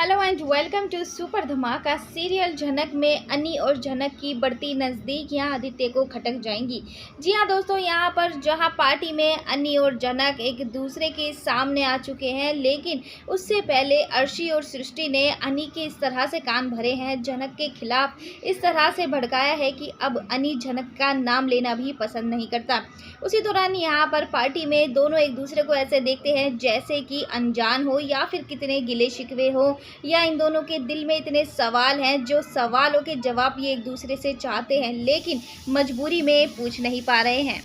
Hello and welcome to super धमाका serial Jhanak में अनी और झनक की बढ़ती नज़दीकियां आदित्य को खटक जाएंगी। जी हाँ दोस्तों, यहाँ पर जहाँ पार्टी में अनी और झनक एक दूसरे के सामने आ चुके हैं, लेकिन उससे पहले अर्शी और सृष्टि ने अनी के इस तरह से कान भरे हैं, झनक के खिलाफ इस तरह से भड़काया है कि अब अनी झनक का नाम लेना भी पसंद नहीं करता। उसी दौरान यहाँ पर पार्टी में दोनों एक दूसरे को ऐसे देखते हैं जैसे कि अनजान हो या फिर कितने गिले शिकवे हो, या इन दोनों के दिल में इतने सवाल हैं जो सवालों के जवाब ये एक दूसरे से चाहते हैं, लेकिन मजबूरी में पूछ नहीं पा रहे हैं।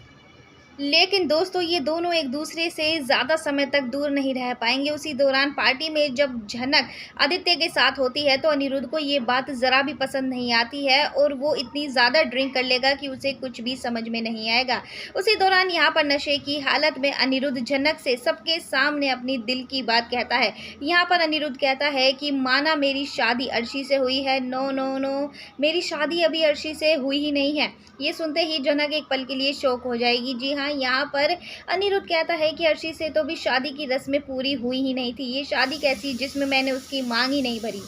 लेकिन दोस्तों, ये दोनों एक दूसरे से ज़्यादा समय तक दूर नहीं रह पाएंगे। उसी दौरान पार्टी में जब झनक आदित्य के साथ होती है तो अनिरुद्ध को ये बात ज़रा भी पसंद नहीं आती है और वो इतनी ज़्यादा ड्रिंक कर लेगा कि उसे कुछ भी समझ में नहीं आएगा। उसी दौरान यहाँ पर नशे की हालत में अनिरुद्ध झनक से सबके सामने अपनी दिल की बात कहता है। यहाँ पर अनिरुद्ध कहता है कि माना मेरी शादी अर्शी से हुई है, नो नो नो, मेरी शादी अभी अर्शी से हुई ही नहीं है। ये सुनते ही झनक एक पल के लिए शॉक हो जाएगी। जी हाँ, यहाँ पर अनिरुद्ध कहता है कि अर्शी से तो भी शादी की रस्में पूरी हुई ही नहीं थी। ये शादी कैसी जिसमें मैंने उसकी मांग ही नहीं भरी।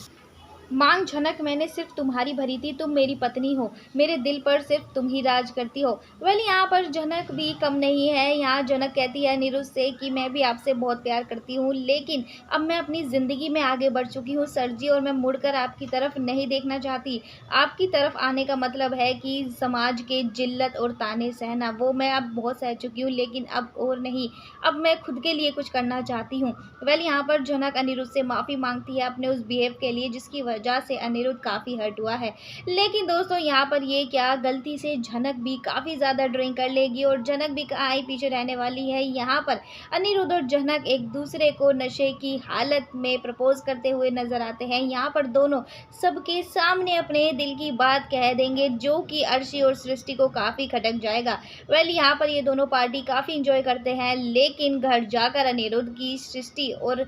मांग झनक मैंने सिर्फ तुम्हारी भरी थी, तुम मेरी पत्नी हो, मेरे दिल पर सिर्फ तुम ही राज करती हो। वेल, यहाँ पर झनक भी कम नहीं है। यहाँ झनक कहती है अनिरुद्ध से कि मैं भी आपसे बहुत प्यार करती हूँ, लेकिन अब मैं अपनी ज़िंदगी में आगे बढ़ चुकी हूँ सर जी, और मैं मुड़कर आपकी तरफ नहीं देखना चाहती। आपकी तरफ आने का मतलब है कि समाज के जिल्लत और ताने सहना, वो मैं अब बहुत सह चुकी हूँ, लेकिन अब और नहीं, अब मैं खुद के लिए कुछ करना चाहती हूँ। वेल, यहाँ पर झनक अनिरुद्ध से माफ़ी मांगती है अपने उस बिहेव के लिए जिसकी वजह से अनिरुद्ध काफ़ी हर्ट हुआ है। लेकिन दोस्तों, यहाँ पर ये क्या, गलती से झनक भी काफ़ी ज़्यादा ड्रिंक कर लेगी और झनक भी कहाँ ही पीछे रहने वाली है। यहाँ पर अनिरुद्ध और झनक एक दूसरे को नशे की हालत में प्रपोज करते हुए नजर आते हैं। यहाँ पर दोनों सबके सामने अपने दिल की बात कह देंगे, जो कि अर्शी और सृष्टि को काफ़ी खटक जाएगा। वेल, यहाँ पर ये दोनों पार्टी काफ़ी इंजॉय करते हैं, लेकिन घर जाकर अनिरुद्ध की सृष्टि और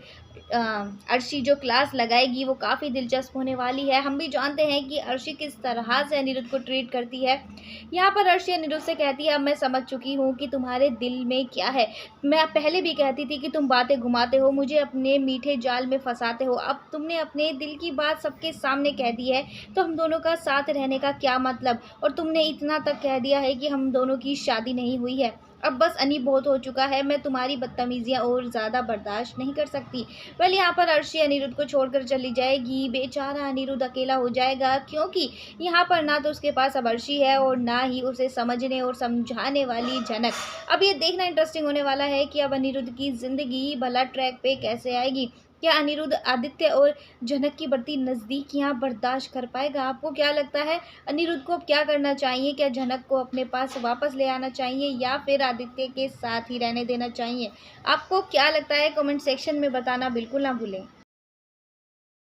अर्शी जो क्लास लगाएगी वो काफ़ी दिलचस्प होने वाली है। हम भी जानते हैं कि अर्शी किस तरह से अनिरुद्ध को ट्रीट करती है। यहाँ पर अर्शी अनिरुद्ध से कहती है, अब मैं समझ चुकी हूँ कि तुम्हारे दिल में क्या है। मैं पहले भी कहती थी कि तुम बातें घुमाते हो, मुझे अपने मीठे जाल में फंसाते हो। अब तुमने अपने दिल की बात सबके सामने कह दी है, तो हम दोनों का साथ रहने का क्या मतलब। और तुमने इतना तक कह दिया है कि हम दोनों की शादी नहीं हुई है। अब बस अनी, बहुत हो चुका है, मैं तुम्हारी बदतमीजियाँ और ज़्यादा बर्दाश्त नहीं कर सकती। वेल, यहाँ पर अर्शी अनिरुद्ध को छोड़कर चली जाएगी। बेचारा अनिरुद्ध अकेला हो जाएगा, क्योंकि यहाँ पर ना तो उसके पास अब अर्शी है और ना ही उसे समझने और समझाने वाली झनक। अब ये देखना इंटरेस्टिंग होने वाला है कि अब अनिरुद्ध की ज़िंदगी भला ट्रैक पे कैसे आएगी। क्या अनिरुद्ध आदित्य और झनक की बढ़ती नज़दीकियाँ बर्दाश्त कर पाएगा? आपको क्या लगता है, अनिरुद्ध को अब क्या करना चाहिए? क्या झनक को अपने पास वापस ले आना चाहिए या फिर आदित्य के साथ ही रहने देना चाहिए? आपको क्या लगता है, कमेंट सेक्शन में बताना बिल्कुल ना भूलें।